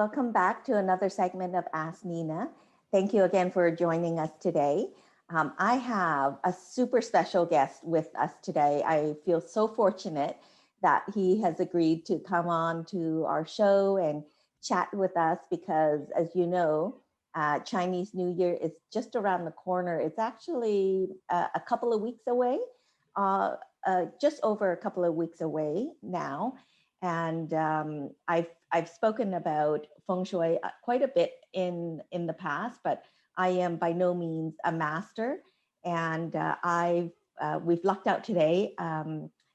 Welcome back to another segment of Ask Nina. Thank you again for joining us today. I have a super special guest with us today. I feel so fortunate that he has agreed to come on to our show and chat with us because, as you know, Chinese New Year is just around the corner. It's actually a couple of weeks away, just over a couple of weeks away now. And I've spoken about Feng Shui quite a bit in the past, but I am by no means a master. And we've lucked out today.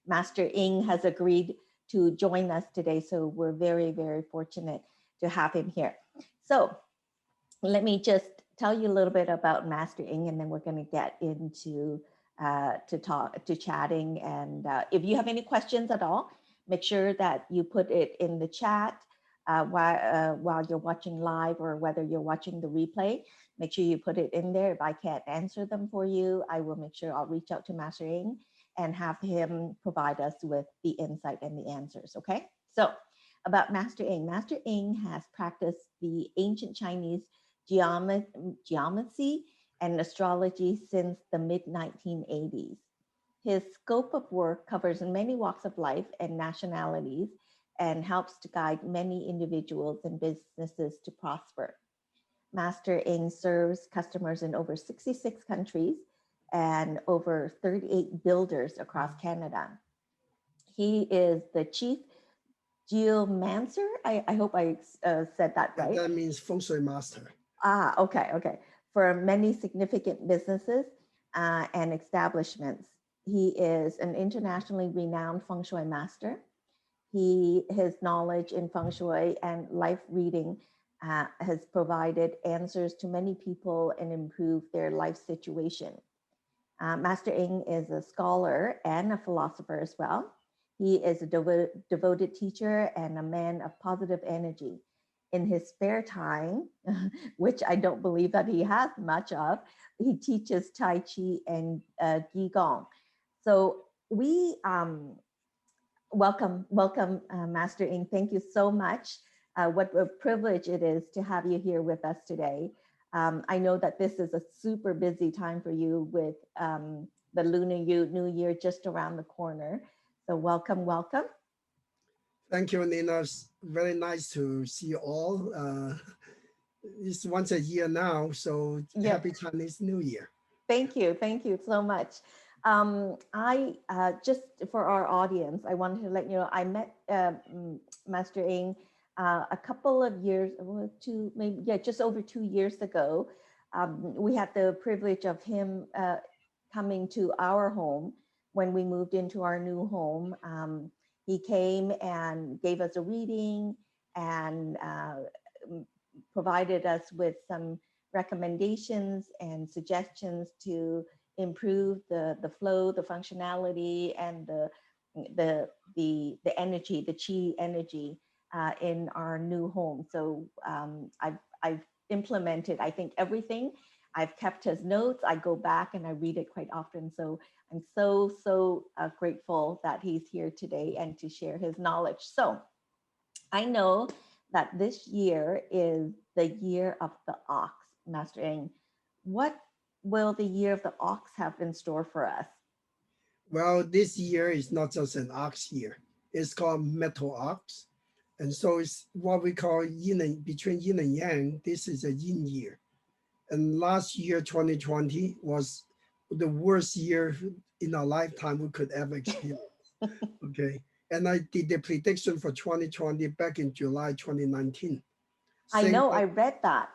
Master Ng has agreed to join us today, so we're very, very fortunate to have him here. So let me just tell you a little bit about Master Ng, and then we're going to get into chatting. And if you have any questions at all, make sure that you put it in the chat while you're watching live, or whether you're watching the replay. Make sure you put it in there. If I can't answer them for you, I will make sure I'll reach out to Master Ng and have him provide us with the insight and the answers, okay? So about Master Ng. Master Ng has practiced the ancient Chinese geomancy and astrology since the mid-1980s. His scope of work covers many walks of life and nationalities and helps to guide many individuals and businesses to prosper. Master Ng serves customers in over 66 countries and over 38 builders across Canada. He is the chief geomancer. I hope I said that right. That means Feng Shui Master. Okay. For many significant businesses and establishments. He is an internationally renowned Feng Shui master. His knowledge in Feng Shui and life reading has provided answers to many people and improved their life situation. Master Ng is a scholar and a philosopher as well. He is a devoted teacher and a man of positive energy. In his spare time, which I don't believe that he has much of, he teaches Tai Chi and Qigong. So we welcome, Master Ng. Thank you so much. What a privilege it is to have you here with us today. I know that this is a super busy time for you with the Lunar New Year just around the corner. So welcome. Thank you, Nina. It's very nice to see you all. It's once a year now, so Happy Chinese New Year. Thank you so much. I just for our audience, I wanted to let you know I met Master Ng a couple of years, just over 2 years ago. We had the privilege of him coming to our home when we moved into our new home. He came and gave us a reading and provided us with some recommendations and suggestions to improve the flow, the functionality, and the energy, the chi energy in our new home. So I've implemented, I think, everything. I've kept his notes. I go back and I read it quite often. So I'm so grateful that he's here today and to share his knowledge. So I know that this year is the year of the ox, Master Ng. What will the year of the ox have in store for us? Well, this year is not just an ox year. It's called metal ox. And so it's what we call between yin and yang. This is a yin year. And last year, 2020, was the worst year in our lifetime we could ever experience. Okay. And I did the prediction for 2020 back in July 2019. I know, I read that.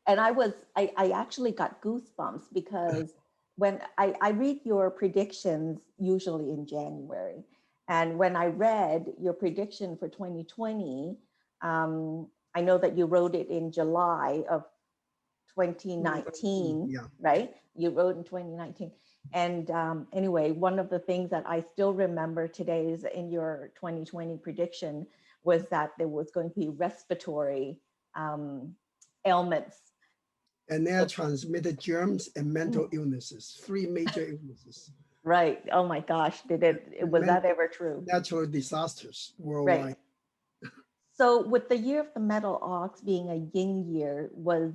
And I actually got goosebumps because when I read your predictions usually in January. And when I read your prediction for 2020, I know that you wrote it in July of 2019, right? You wrote in 2019. And anyway, one of the things that I still remember today is in your 2020 prediction was that there was going to be respiratory ailments. And air transmitted germs and mental illnesses, 3 major illnesses. Right. Oh my gosh. Was that ever true? Natural disasters worldwide. Right. So with the year of the metal ox being a yin year, was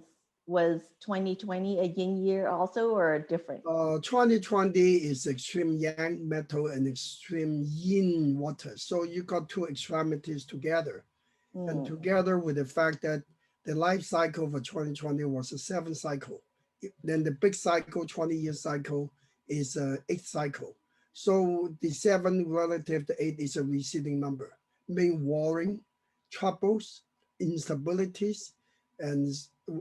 2020 a yin year also or a different? 2020 is extreme yang metal and extreme yin water. So you got two extremities together. And Mm, together with the fact that the life cycle for 2020 was a 7 cycle. Then the big cycle, 20-year cycle, is a 8 cycle. So the 7 relative to 8 is a receding number, meaning warring, troubles, instabilities, and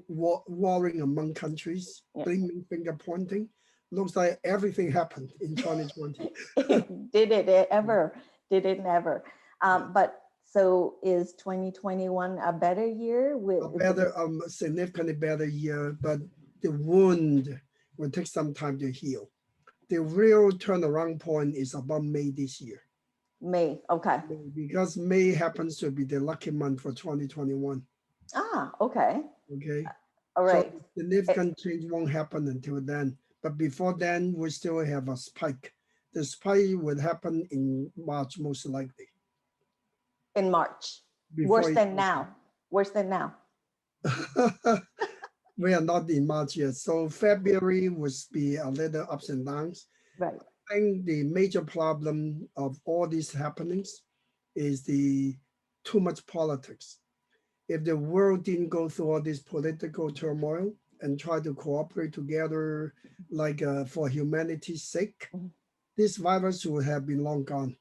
warring among countries, yeah. blaming, finger pointing. Looks like everything happened in 2020. Did it ever? Did it never? Yeah. But so is 2021 a better year with A better, significantly better year, but the wound will take some time to heal. The real turnaround point is about May this year. May? Okay. Because May happens to be the lucky month for 2021. Ah, okay. Okay. All So right. significant change won't happen until then. But before then, we still have a spike. The spike would happen in March, most likely. In March. Before Worse it than now. Worse than now. we are not in March yet. So February would be a little ups and downs. Right. I think the major problem of all these happenings is the too much politics. If the world didn't go through all this political turmoil and try to cooperate together, like for humanity's sake, Mhm. this virus would have been long gone.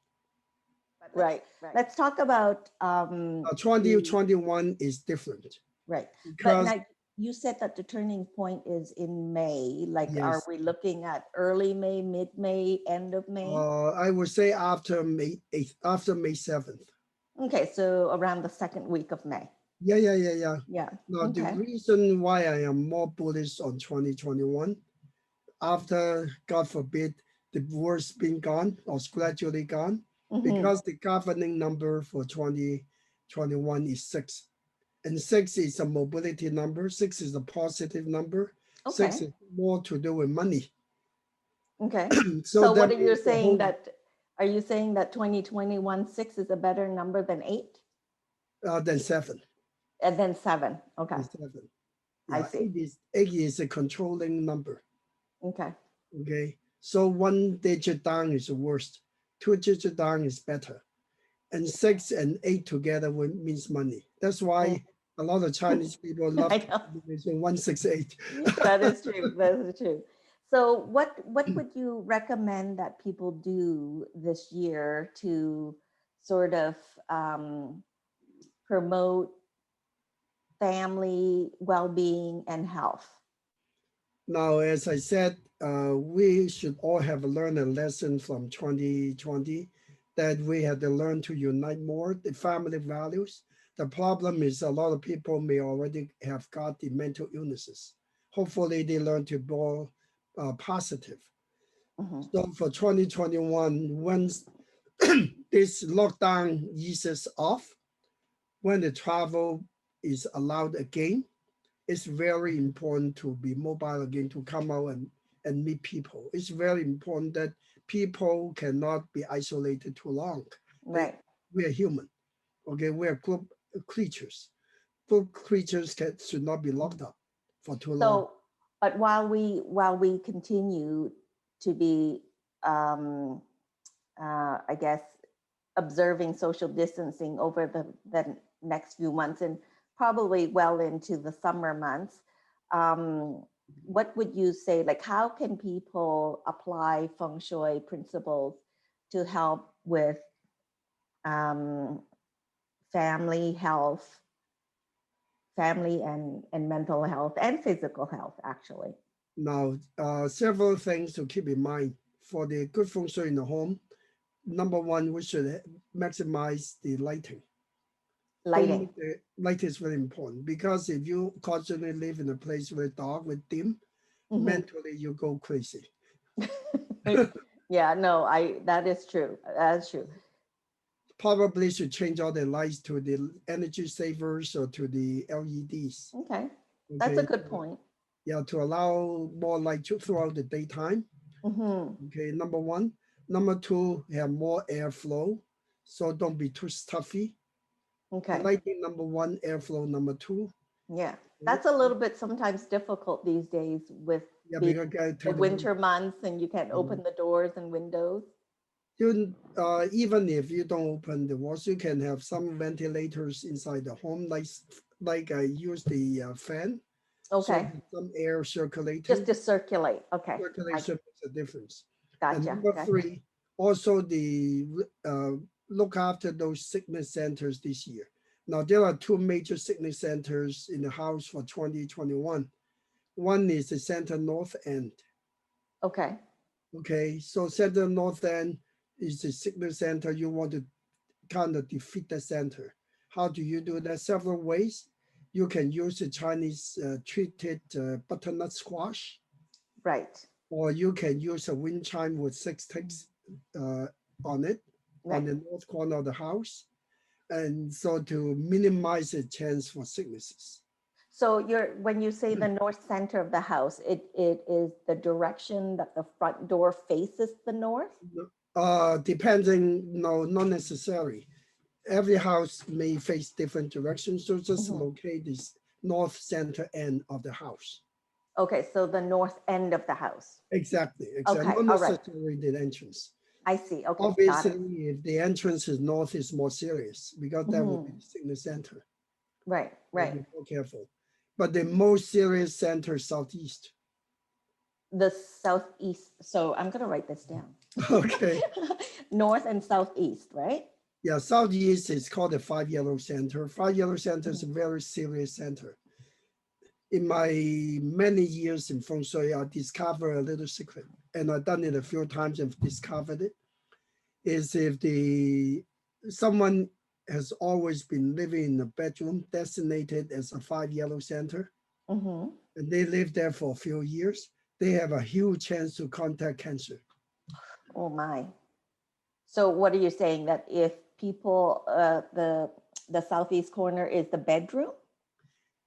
Right. Let's talk about the 2021 is different right. But because now you said that the turning point is in May. Like, are yes, we looking at early May, mid May, end of May? I would say after May 8th, after May 7th. Okay, so around the second week of May. Yeah. Yeah. Now, the Okay. reason why I am more bullish on 2021, after, God forbid, the worst being gone or gradually gone, Mm-hmm. because the governing number for 2021 is 6. And 6 is a mobility number, 6 is a positive number, 6 Okay. is more to do with money. Okay. So So what that are you means the saying whole, that are you saying that 2021 6 is a better number than 8? then 7. And then 7. Okay. Then 7. I Yeah, see. 8 is a controlling number. Okay. Okay, so 1 digit down is the worst, 2 digit down is better, and 6 and 8 together means money. That's Mm. why a lot of Chinese people love I know. combination 168. That is true. That is true. So what would you recommend that people do this year to sort of promote family well-being and health? Now, as I said, we should all have learned a lesson from 2020 that we had to learn to unite more, the family values. The problem is a lot of people may already have got the mental illnesses. Hopefully they learn to be more positive. Mhm. So for 2021, once this lockdown eases off, when the travel is allowed again, it's very important to be mobile again, to come out and meet people. It's very important that people cannot be isolated too long. They, Right. we are human, okay? We are group creatures. Group creatures should not be locked up for too long. So, but while we continue to be, um, I guess, observing social distancing over the next few months and probably well into the summer months, what would you say? Like, how can people apply feng shui principles to help with um, family health, family and mental health and physical health, actually? Now, several things to keep in mind for the good feng shui in the home. Number one, we should maximize the lighting. Don't Lighting. make the light is very important because if you constantly live in a place where dark with dim, Mhm. mentally you go crazy. Yeah, no, that is true. That's true. Probably should change all the lights to the energy savers or to the LEDs. Okay. That's a Okay. good point. Yeah, to allow more light throughout the daytime. Hmm. Okay, number one. Number two, have more airflow. So don't be too stuffy. Okay. Lighting number one, airflow number two. Yeah. Right? That's a little bit sometimes difficult these days with Yeah, being because I the take the wind. winter months and you can't open the doors and windows. You, even if you don't open the walls, you can have some ventilators inside the home, like I use the fan, so Okay. there's some air Just circulating. to circulate. Okay. Circulation makes a difference. And Gotcha. number Gotcha. three, also uh, look after those sickness centers this year. Now there are two major sickness centers in the house for 2021. One is the center north end. Okay. Okay, so center north end is the sickness center. You want to kind of defeat the center. How do you do that? Several ways. You can use the Chinese treated butternut squash, Right. or you can use a wind chime with 6 ticks uh, on it on Right. the north corner of the house, and so to minimize the chance for sicknesses. So you're when you say the north center of the house, it is the direction that the front door faces the north? Depending, no, not necessary. Every house may face different directions, so just Mhm. locate this north center end of the house. Okay, so the north end of the house. Exactly, exactly. Okay, Not all right. necessarily the entrance. I see. Okay, got Obviously, it. if the entrance is north, is more serious because that would be Mhm. the sickness center. Right, So right. be more careful. But the most serious center is southeast. The southeast. So I'm gonna write this down. Okay. North and southeast, right? Yeah, southeast is called the five yellow center. Five yellow center is a Mhm. very serious center. In my many years in Feng Shui, I discovered a little secret, and I've done it a few times and discovered it. Is if the someone has always been living in a bedroom designated as a five yellow center, Mhm. and they live there for a few years, they have a huge chance to contact cancer. Oh my. So what are you saying that if people the southeast corner is the bedroom?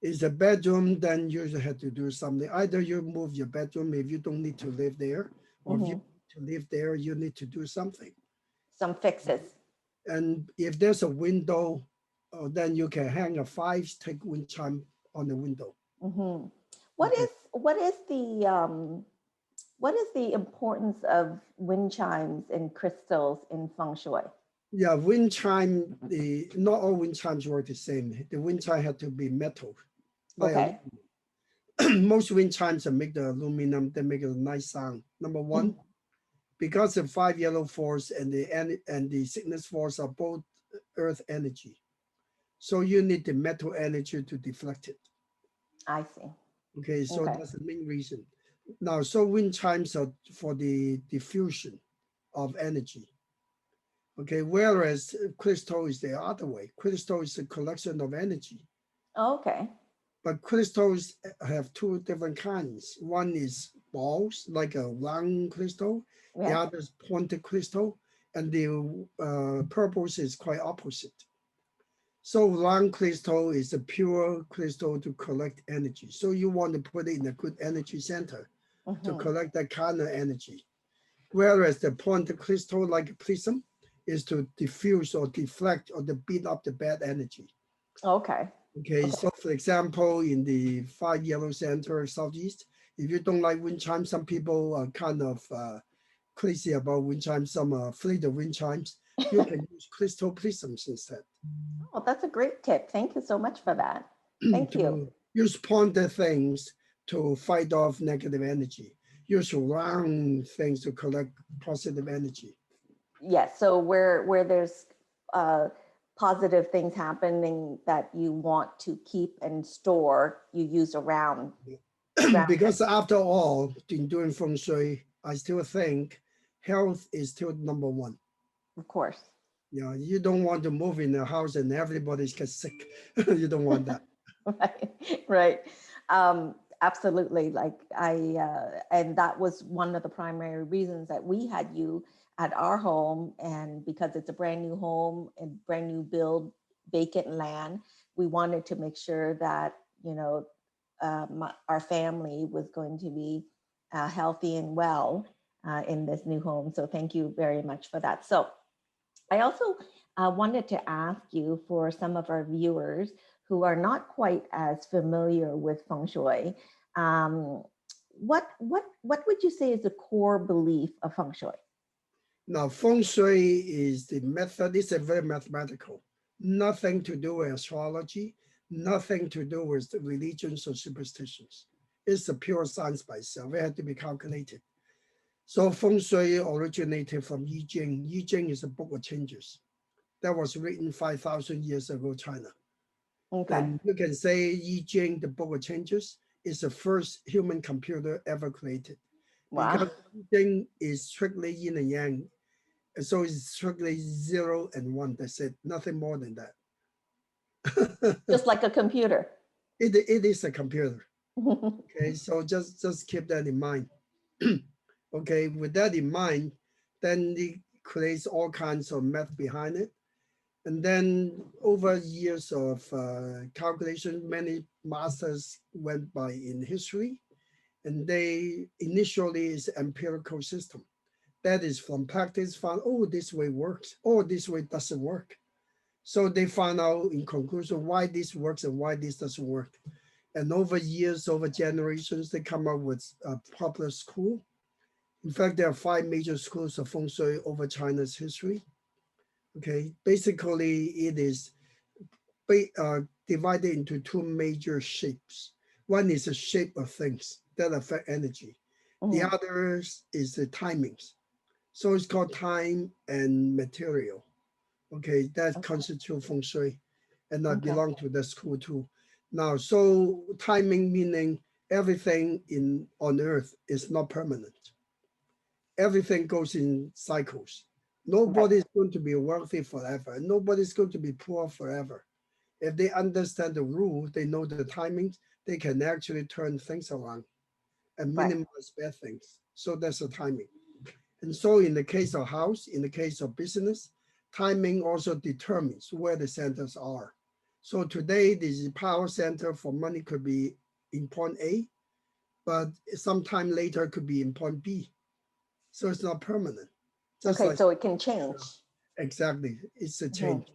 Is a bedroom, then you have to do something. Either you move your bedroom if you don't need to live there, or if you Mhm. need to live there, you need to do something. Some fixes. And if there's a window, then you can hang a five-tick wind chime on the window. Mhm. Okay. What is the importance of wind chimes and crystals in feng shui? Yeah, wind chime, the not all wind chimes work the same. The wind chime had to be metal, like Okay. most wind chimes that make the aluminum, they make a nice sound. Number one, Mhm. because the five yellow force and the sickness force are both earth energy. So you need the metal energy to deflect it. I see. Okay, so Okay. that's the main reason. Now, so wind chimes are for the diffusion of energy. Okay, whereas crystal is the other way. Crystal is a collection of energy. Okay. But crystals have two different kinds. One is balls, like a round crystal. The Yeah. other is pointed crystal, and the purpose is quite opposite. So round crystal is a pure crystal to collect energy. So you want to put it in a good energy center to Mhm. collect that kind of energy. Whereas the pointed crystal, like a prism, is to diffuse or deflect or to beat up the bad energy. Okay. Okay, Okay. so for example, in the five yellow center southeast, if you don't like wind chimes, some people are kind of crazy about wind chimes, some are afraid of wind chimes. You can use crystal prisms instead. Oh, that's a great tip. Thank you so much for that. Thank you. To use pointed things to fight off negative energy. Use round things to collect positive energy. Yes. So where there's uh, positive things happening that you want to keep and store, you use around it. Because after all, in doing feng shui, I still think health is still number one. Of course. You know, you don't want to move in a house and everybody gets sick. You don't want that. Right, right. Absolutely. Like and that was one of the primary reasons that we had you at our home. And because it's a brand new home and brand new build, vacant land, we wanted to make sure that, our family was going to be healthy and well in this new home. So thank you very much for that. So I also I wanted to ask you, for some of our viewers who are not quite as familiar with Feng Shui, um, what would you say is the core belief of Feng Shui? Now, Feng Shui is the method, it's a very mathematical, nothing to do with astrology, nothing to do with the religions or superstitions. It's a pure science by itself. It had to be calculated. So Feng Shui originated from I Ching. I Ching is a book of changes that was written 5,000 years ago, China. Okay. And you can say I Ching, the book of changes, is the first human computer ever created. Wow. Because I Ching is strictly yin and yang. And so it's strictly 0 and 1. That's it. Nothing more than that. Just like a computer. It is a computer. Okay, so just keep that in mind. Okay, with that in mind, then it creates all kinds of math behind it. And then over years of calculation, many masters went by in history. And they initially is empirical system. That is from practice found, oh, this way works, or this way doesn't work. So they found out in conclusion why this works and why this doesn't work. And over years, over generations, they come up with a popular school. In fact, there are 5 major schools of Feng Shui over China's history. Okay, basically it is divided into 2 major shapes. One is the shape of things that affect energy. The other is the timings. So it's called time and material. Okay, that constitutes Feng Shui, and I belong to that school too. Now, so timing meaning everything on earth is not permanent. Everything goes in cycles. Nobody is going to be wealthy forever. Nobody's going to be poor forever. If they understand the rule, they know the timings, they can actually turn things around and minimize bad things. So that's the timing. And so in the case of house, in the case of business, timing also determines where the centers are. So today, the power center for money could be in point A, but sometime later could be in point B. So it's not permanent. Just Okay, like, so it can change. Exactly, it's a change.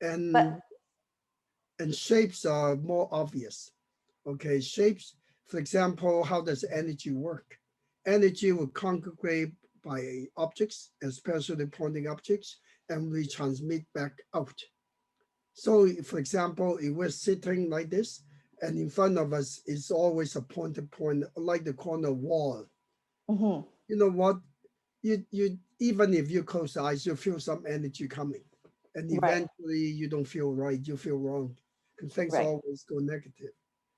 But And shapes are more obvious. Okay, shapes, for example, how does energy work? Energy will congregate by objects, especially pointing objects, and we transmit back out. So, for example, if we're sitting like this, and in front of us is always a pointed point, like the corner wall. You know what? You even if you close the eyes, you feel some energy coming, and eventually you don't feel right, you feel wrong, and things always go negative.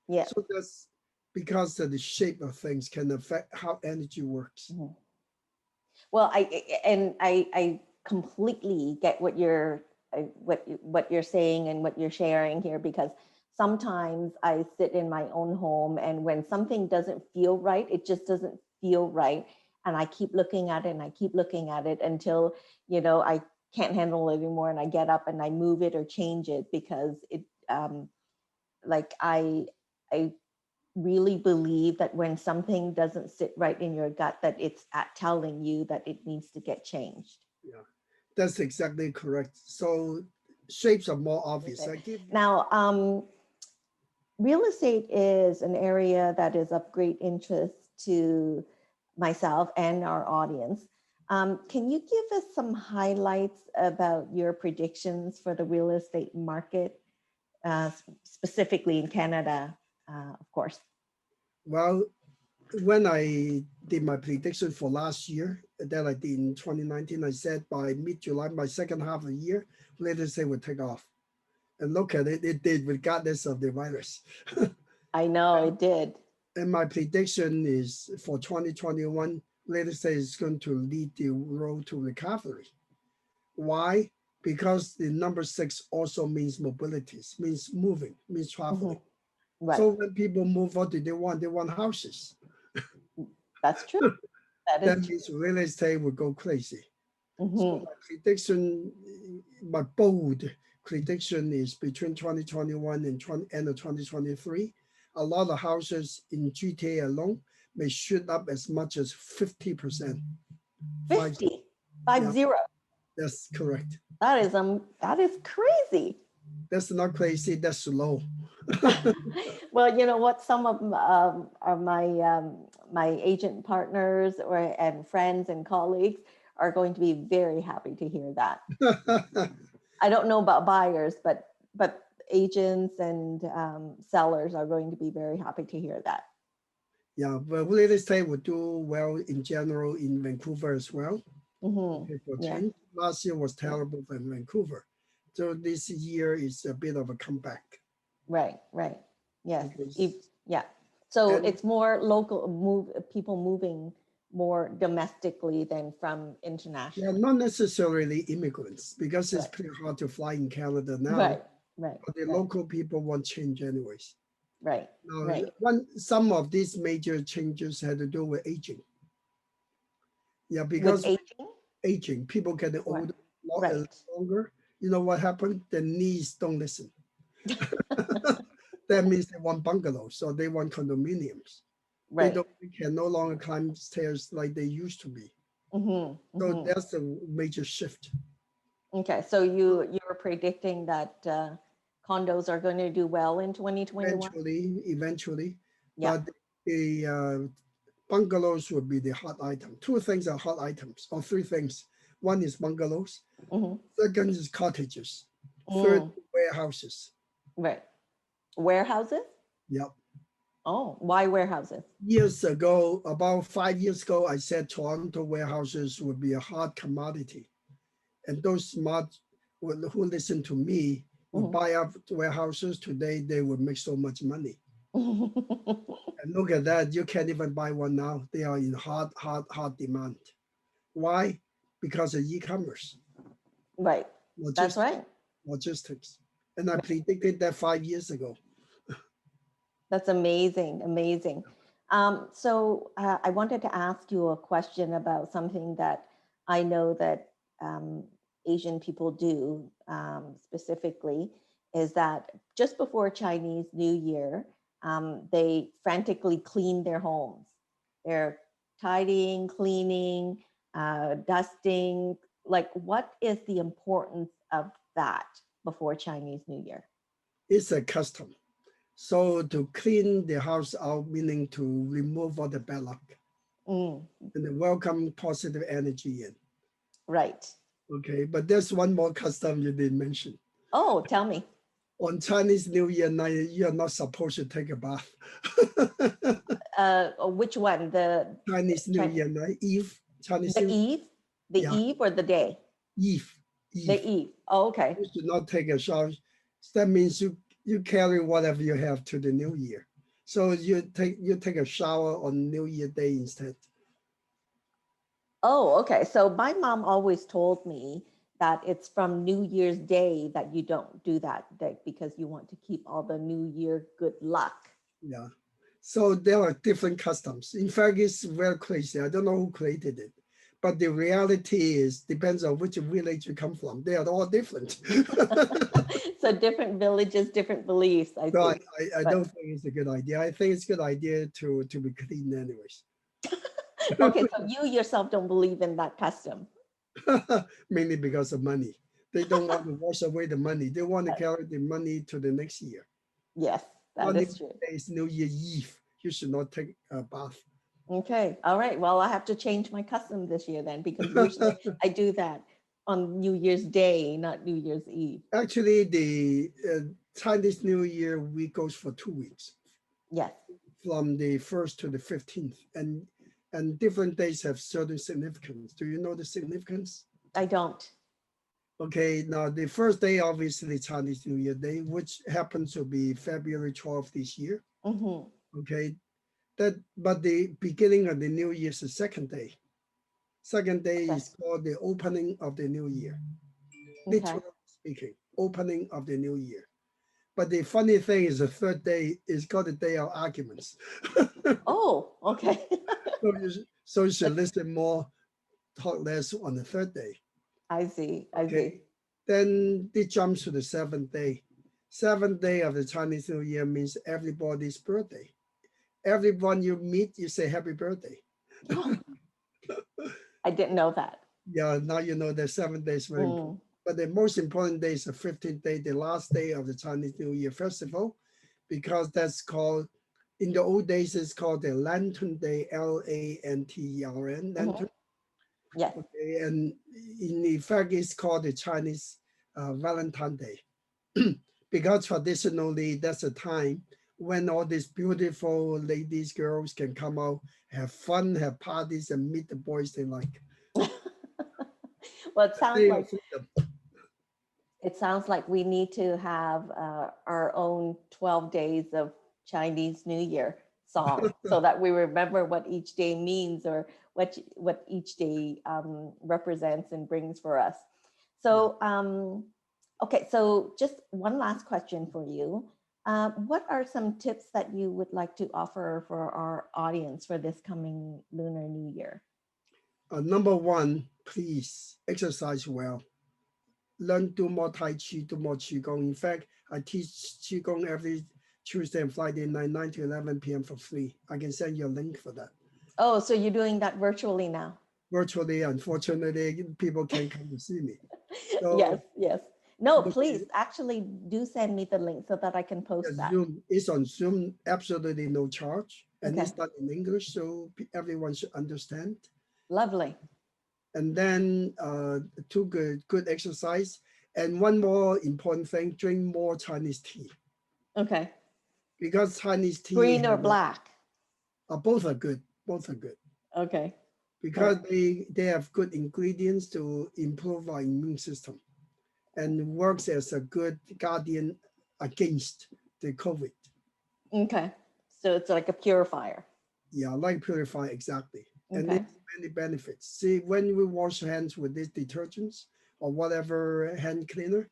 Yeah. So that's because of the shape of things can affect how energy works. Well, I completely get what you're saying and what you're sharing here, because sometimes I sit in my own home, and when something doesn't feel right, it just doesn't feel right, and I keep looking at it and I keep looking at it until I can't handle it anymore, and I get up and I move it or change it, because it like I really believe that when something doesn't sit right in your gut, that it's telling you that it needs to get changed. Yeah, that's exactly correct. So shapes are more obvious. Now, real estate is an area that is of great interest to myself and our audience. Can you give us some highlights about your predictions for the real estate market, specifically in Canada, of course? Well, when I did my prediction for last year, that I did in 2019, I said by mid-July, my second half of the year, real estate would take off. And look at it, it did, regardless of the virus. I know it did. And my prediction is for 2021, real estate is going to lead the road to recovery. Why? Because the number 6 also means mobilities, means moving, means traveling. Right. So when people move, what do they want? They want houses. That's true. That means real estate will go crazy. So my prediction, my bold prediction is between 2021 and end of 2023, a lot of houses in GTA alone may shoot up as much as 50%. 50, 50. That's correct. That is crazy. That's not crazy, that's low. Well, you know what? Some of my agent partners and friends and colleagues are going to be very happy to hear that. I don't know about buyers, but agents and sellers are going to be very happy to hear that. Yeah, but real estate would do well in general in Vancouver as well. Okay, for Yeah. change. Last year was terrible for Vancouver. So this year is a bit of a comeback. Right. Right. Yes. Okay. Yeah. So And it's more local people moving more domestically than from international. yeah, not necessarily immigrants, because it's Right. pretty hard to fly in Canada now. Right. Right. But the Right. local people want change anyways. Right. Now, Right. some of these major changes had to do with aging. Yeah, With because aging. aging, people getting Right. older, Right. longer. You know what happened? The knees don't listen. That means they want bungalows, so they want condominiums. They Right. can no longer climb stairs like they used to be. So Mm-hmm. that's a major shift. Okay, so you're predicting that condos are going to do well in 2021? Eventually, Yeah. but the bungalows would be the hot item. Two things are hot items, or three things. One is bungalows. Mm-hmm. Second is cottages. Third, Mm, warehouses. right. Warehouses? Yep. Oh, why warehouses? Years ago, about 5 years ago, I said Toronto warehouses would be a hot commodity. And those smart who listen to me would Mhm. buy up warehouses. Today, they would make so much money. And look at that. You can't even buy one now. They are in hot demand. Why? Because of e-commerce, Right. That's logistics, right. logistics. And I Right. predicted that 5 years ago. That's amazing, amazing. So I wanted to ask you a question about something that I know that Asian people do specifically, is that just before Chinese New Year, they frantically clean their homes. They're tidying, cleaning, dusting. Like, what is the importance of that before Chinese New Year? It's a custom. So to clean the house out, meaning to remove all the bad luck Mm, and then welcome positive energy in. right. Okay, but there's one more custom you didn't mention. Oh, tell me. On Chinese New Year night, you are not supposed to take a bath. Which one? Chinese New Year night, Eve, Chinese The New eve, the yeah, eve or the day? Eve, The Eve. eve. Oh, okay. You should not take a shower. That means you carry whatever you have to the New Year. So you take a shower on New Year Day instead. Oh, okay. So my mom always told me that it's from New Year's Day that you don't do that because you want to keep all the New Year good luck. Yeah. So there are different customs. In fact, it's very crazy. I don't know who created it. But the reality is depends on which village you come from. They are all different. So different villages, different beliefs, I So see. I don't But think it's a good idea. I think it's a good idea to be clean anyways. okay, so you yourself don't believe in that custom. Mainly because of money. They don't want to wash away the money. They want to carry the money to the next year. Yes, On that New is true. Year is New Year Eve. You should not take a bath. Okay. All right. Well, I have to change my custom this year then, because usually I do that on New Year's Day, not New Year's Eve. Actually, the Chinese New Year week goes for 2 weeks, Yes. from the 1st to the 15th, and different days have certain significance. Do you know the significance? I don't. Okay, now the first day, obviously Chinese New Year Day, which happens to be February 12th this year. Mm-hmm. Okay, but the beginning of the new year is the second day. Second day Okay. is called the opening of the new year. Okay. Literally speaking, opening of the new year. But the funny thing is the third day is called the day of arguments. Oh, okay. So you should listen more, talk less on the third day. I see. I see. Okay. Then it jumps to the seventh day. Seventh day of the Chinese New Year means everybody's birthday. Everyone you meet, you say happy birthday. Oh, I didn't know that. Yeah, now you know the 7 days very important. Mm, But the most important day is the 15th day, the last day of the Chinese New Year festival, because that's called, in the old days, it's called the Lantern Day, Lantern, mhm. Lantern. Yes. Okay, and in effect, it's called the Chinese Valentine Day, because traditionally that's a time when all these beautiful ladies, girls can come out, have fun, have parties, and meet the boys they like. Well, it sounds Day of like freedom. we need to have our own 12 days of Chinese New Year song so that we remember what each day means or what each day represents and brings for us. Yeah. So, okay, so just one last question for you. What are some tips that you would like to offer for our audience for this coming Lunar New Year? Number one, please exercise well. Learn do more Tai Chi, do more Qigong. In fact, I teach Qigong every Tuesday and Friday night, 9 to 11 p.m. for free. I can send you a link for that. Oh, so you're doing that virtually now? Virtually, unfortunately, people can't come to see me. Yes, So yes. No, look, please actually do send me the link so that I can post that. Zoom is on Zoom, absolutely no charge, and Okay, it's done in English, so everyone should understand. lovely. And then two good exercise, and one more important thing: drink more Chinese tea, Okay. because Chinese tea Green or have black? both are good, both are good, Okay. All because right. they have good ingredients to improve our immune system and works as a good guardian against the COVID. Okay. So it's like a purifier. Yeah, like purify exactly. And there's Okay. many benefits. See, when we wash hands with these detergents or whatever hand cleaner,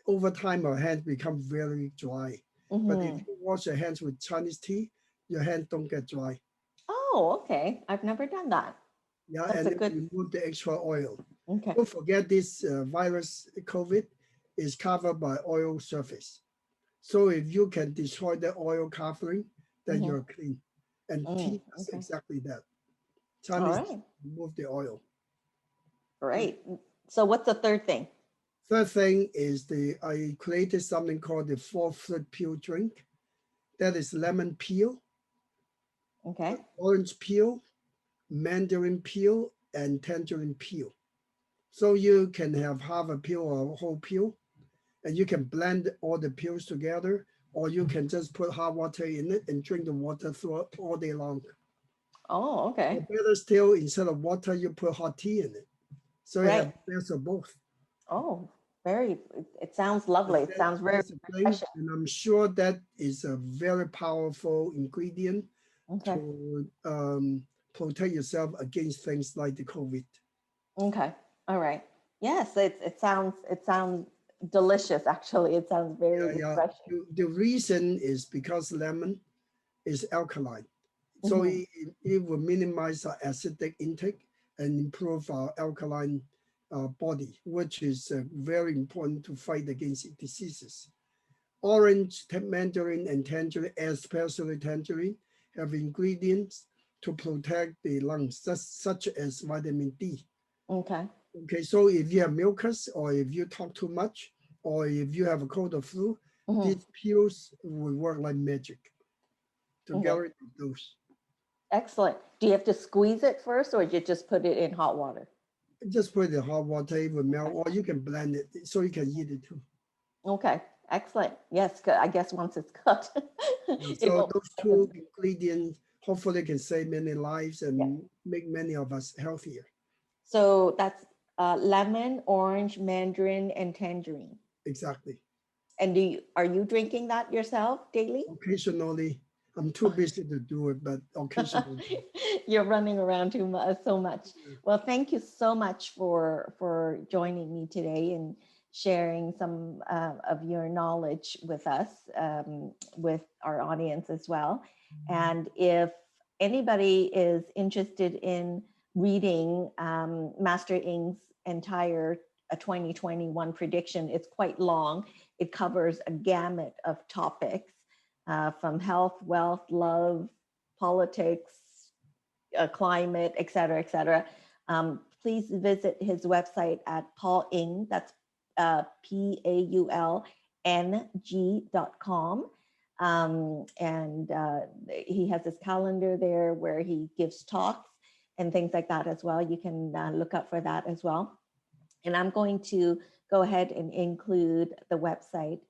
over time our hands become very dry. But if Mm-hmm. you wash your hands with Chinese tea, your hands don't get dry. Oh, okay. I've never done that. Yeah, That's and a it good. remove the extra oil. Okay. Don't forget this virus, COVID, is covered by oil surface. So if you can destroy the oil covering, then Mm-hmm. you're clean. And tea does Okay. exactly that. All Chinese tea right. remove the oil. Great. So what's the third thing? Third thing is I created something called the 4 fruit peel drink. That is lemon peel, Okay. orange peel, mandarin peel, and tangerine peel. So you can have half a peel or a whole peel, and you can blend all the peels together, or you can just put hot water in it and drink the water through all day long. Oh, Or okay. better still, instead of water, you put hot tea in it. So you have Right. the best of both. Oh, very, it sounds And lovely. It sounds very that's the thing, refreshing. and I'm sure that is a very powerful ingredient Okay. to protect yourself against things like the COVID. Okay. All right. Yes, it sounds delicious actually. It sounds very Yeah, yeah. refreshing. The reason is because lemon is alkaline, so Hmm. it will minimize our acidic intake and improve our alkaline body, which is very important to fight against diseases. Orange, mandarin, and tangerine, especially tangerine, have ingredients to protect the lungs, such as vitamin D. Okay. Okay, so if you have mucus, or if you talk too much, or if you have a cold or flu, Hmm. these pills will work like magic to get Okay. rid of those. Excellent. Do you have to squeeze it first or you just put it in hot water? Just put it in hot water, it will melt, Okay. or you can blend it so you can eat it too. Okay. Excellent. Yes, I guess once it's cut, it So won't those be quite as two good. ingredients hopefully can save many lives Yeah. and make many of us healthier. So that's lemon, orange, mandarin, and tangerine. Exactly. And are you drinking that yourself daily? Occasionally, I'm too busy to do it, but occasionally. You're running around too much, so much. Well, thank you so much for joining me today and sharing some of your knowledge with us, with our audience as well. And if anybody is interested in reading Master Ng's entire 2021 prediction, it's quite long. It covers a gamut of topics from health, wealth, love, politics, climate, et cetera, et cetera. please visit his website at Paul Ng, that's PAULNG.com. And he has his calendar there where he gives talks and things like that as well. You can look up for that as well. And I'm going to go ahead and include the website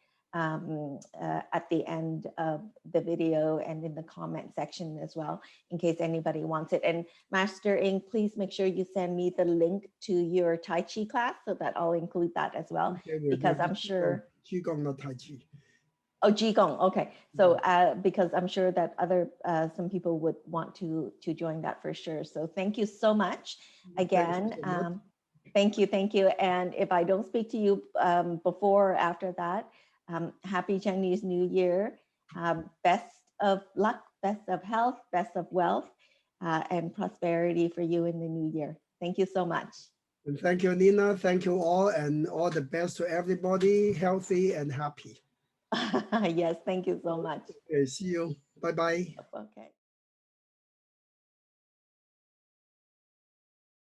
at the end of the video and in the comment section as well, in case anybody wants it. And Master Ng, please make sure you send me the link to your Tai Chi class so that I'll include that as well, because I'm sure. Qigong, not Tai Chi. Oh, Qigong. Okay. So because I'm sure that other some people would want to join that for sure. So thank you so much again. Thank you. And if I don't speak to you before or after that, happy Chinese New Year. Best of luck, best of health, best of wealth, and prosperity for you in the new year. Thank you so much. And thank you, Nina. Thank you all, and all the best to everybody, healthy and happy. Yes, thank you so much. Okay, see you. Bye-bye.